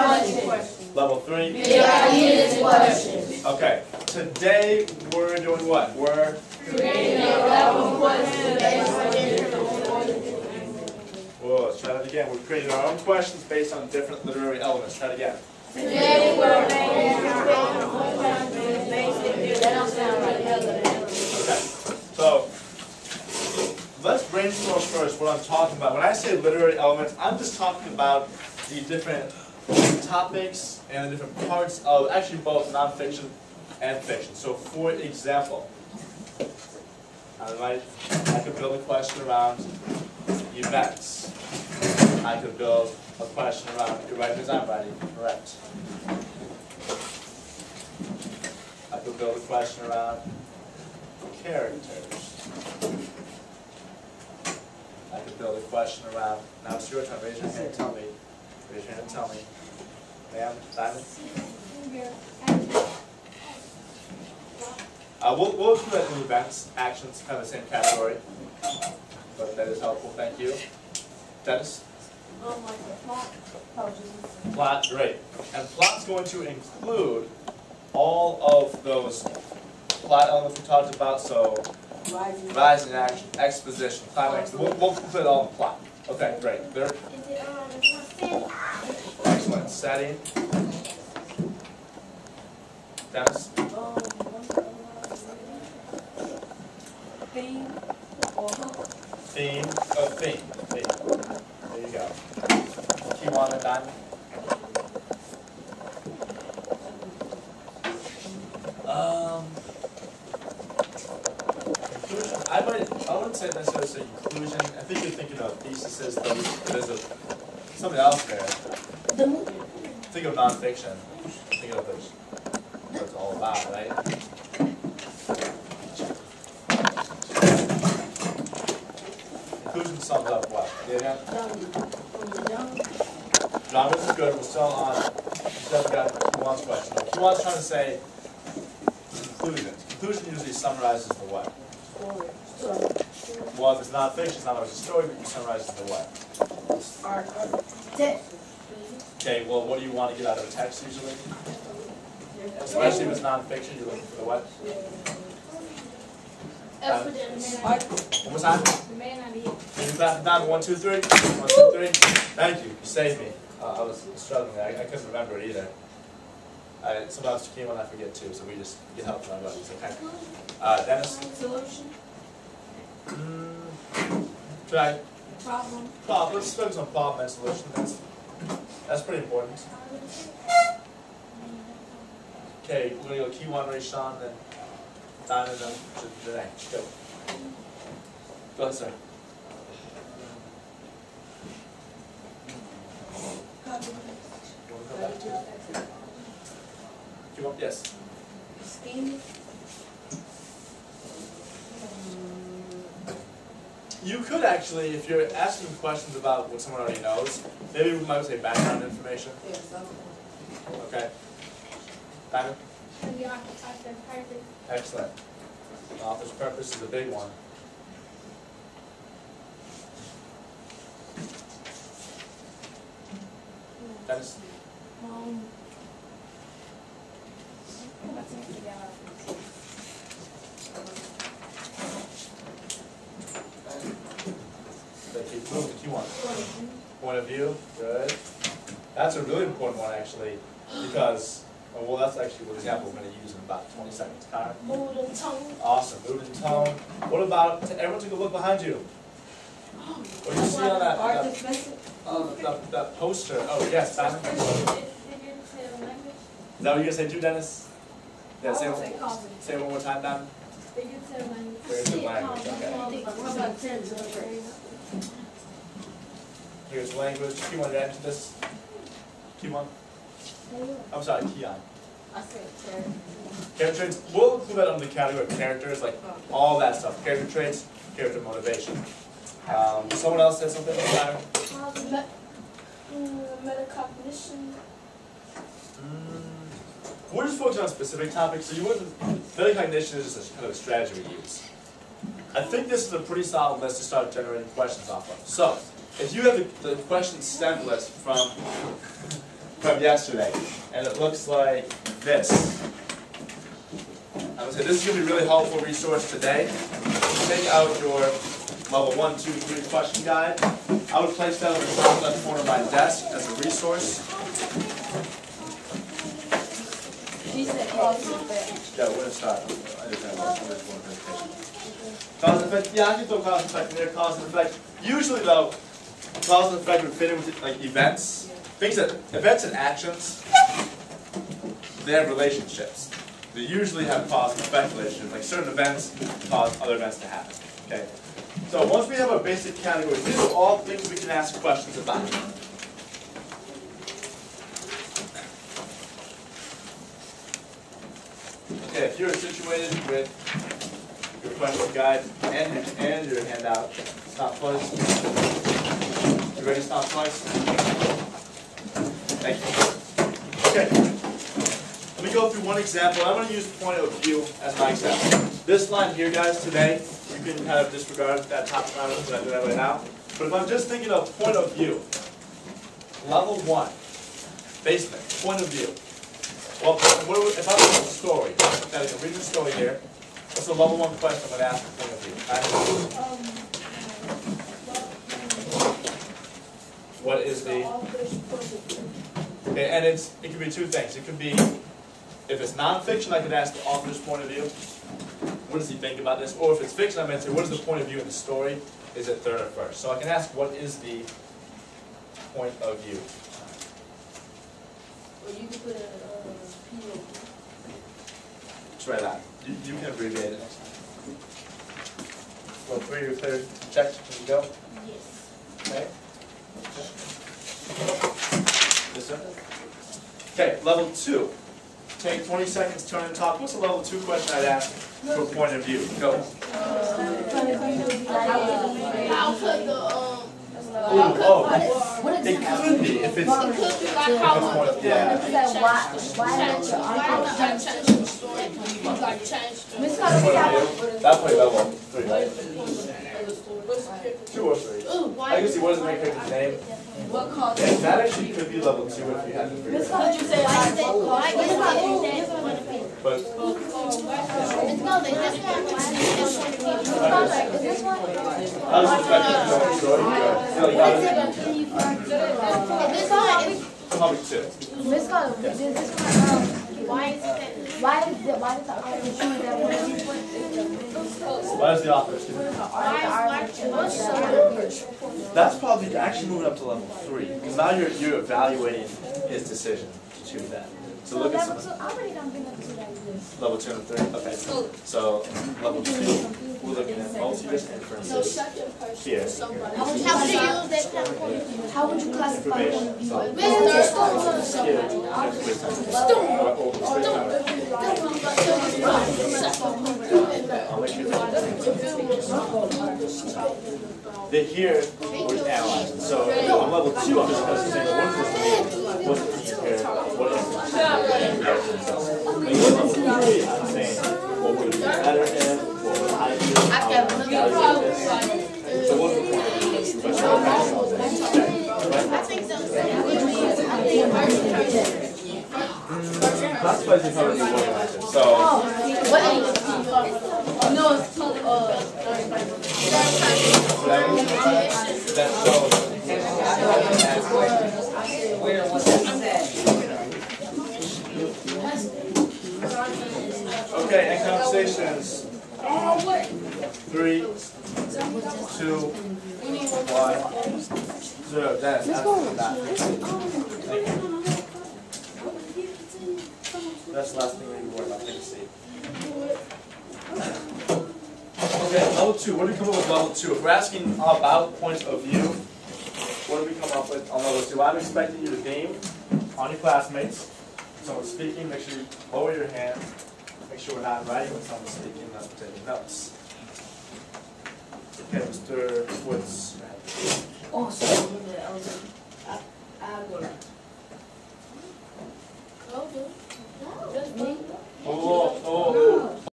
questions. Level 3? Unit questions. Okay, today we're doing what? We're Creating 11 questions based on different. Whoa, let's try that again. We're creating our own questions based on different literary elements. Try it again. Today we're creating 11 questions based on different. That don't sound right. Okay, so let's brainstorm first what I'm talking about. When I say literary elements, I'm just talking about the different topics and the different parts of actually both nonfiction and fiction. So for example, I could build a question around events. I could build a question around you're writing as I'm writing, correct. I could build a question around characters. I could build a question around, now it's your turn, raise your hand and tell me. Raise your hand and tell me. Ma'am, Simon? We'll do that in events, actions, kind of the same category. But that is helpful, thank you. Dennis? Plot, great. And plot's going to include all of those plot elements we talked about, so rising action, exposition, climax, we'll put it all in plot. Okay, great. There. Excellent. Setting. Dennis? Theme. Theme. Oh, theme. Theme. There you go. Kiwan and Diamond? Conclusion. I wouldn't say necessarily say conclusion. I think you're thinking of theses, though there's something else there. Think of nonfiction. Think of what it's all about, right? Conclusion sums up what? Yeah. John, this is good. We're still on. We still haven't got Kiwan's question. Kiwan's trying to say conclusion. Conclusion usually summarizes the what? Well, if it's nonfiction, it's not always a story, but you summarize it the what? Okay, well, what do you want to get out of a text usually? Especially if it's nonfiction, you're looking for the what? One more time? Can you clap it down? 1, 2, 3. 1, 2, 3. Thank you. You saved me. I was struggling there. I couldn't remember it either. Sometimes Kiwan I forget too, so we just get help from our buddies. Okay. Dennis? Solution. Try. Problem. Problem. Let's focus on problem and solution. That's pretty important. Okay, we're going to go Kiwan, Ray, Sean, then Diamond, then Janae. Go. Go ahead, sir. Kiwan, yes. Scheme. You could actually, if you're asking questions about what someone already knows, maybe we might say background information. Okay. Diamond? The author's purpose. Excellent. The author's purpose is a big one. Dennis? Point of view, good. That's a really important one actually, because, well, that's actually an example we're going to use in about 20 seconds. Connor? Mood and tone. Awesome, mood and tone. What about, everyone take a look behind you. What do you see on that poster? Oh, yes, Simon? Is that what you're going to say too, Dennis? Yeah, say it one more time, Diamond. Figurative language, okay. Here's language. Kiwan, to answer this? Kiwan? I'm sorry, Kian. I said character. Character traits. We'll include that under the category of characters, like all that stuff. Character traits, character motivation. Someone else said something about that? Metacognition. We're just focusing on specific topics, so you wouldn't. Metacognition is just a kind of a strategy we use. I think this is a pretty solid list to start generating questions off of. So, if you have the question stem list from from yesterday, and it looks like this. I would say this is going to be a really helpful resource today. Take out your level 1, 2, 3 question guide. I would place that on the top left corner of my desk as a resource. She said cause and effect. Yeah, we're going to start. I just have one presentation. Cause and effect, yeah, I can throw cause and effect in there, cause and effect. Usually though, cause and effect would fit in with like events. Things that, events and actions, they have relationships. They usually have cause and effect relationships, like certain events cause other events to happen. Okay? So once we have our basic categories, these are all things we can ask questions about. Okay, if you're situated with your question guide and your handout, stop twice. You ready to stop twice? Thank you. Okay. Let me go through one example. I'm going to use point of view as my example. This line here, guys, today, you can kind of disregard that top line when I do that right now. But if I'm just thinking of point of view, level 1, basement, point of view. Well, if I was a story, that is a reading story here, what's the level 1 question I'm going to ask for point of view? What is the... Okay, and it could be two things. It could be, if it's nonfiction, I could ask the author's point of view. What does he think about this? Or if it's fiction, I might say, what is the point of view in the story? Is it third or first? So I can ask, what is the point of view? Well, you can put a POV. Try that. You can abbreviate it next time. Well, 3, you're clear. Check. Can you go? Yes. Okay. Yes, sir? Okay, level 2. Take 20 seconds, turn and talk. What's the level 2 question I'd ask for point of view? Go. How could the It could be if it's it could be like how would the yeah. That's probably level 3, right? 2 or 3. I can see what does it make character's name. What caused Yeah, that actually could be level 2 if you had to figure it out. Would you say why But I was expecting to story. Probably 2. Miss Carter, is this one, why did the author choose that one? Why is the author choose? That's probably actually moving up to level 3. Because now you're evaluating his decision to choose that. So look at some I already don't bring up to like this. level 2 and 3. Okay. So level 2, we're looking at multi-use inferences here. How would you use that kind of point of view? How would you classify Information. one? So the here was analyzed. So on level 2, I'm just going to say, what does this mean? What's the key here? What is the I'm saying, what would it be better in? What would I do? How would I do this? So what's the point? Classifies is how it's organized. So No, it's called that shows. Okay, and conversations. 3, 2, 1, 0. Dennis, after that. Thank you. That's the last thing we need to worry about. Take a seat. Okay, level 2. What do we come up with level 2? If we're asking about points of view, what do we come up with on level 2? I'm expecting you to name on your classmates. Someone's speaking, make sure you lower your hand. Make sure we're not writing when someone's speaking, not taking notes. Okay, Mr. Woods. Oh, so I go like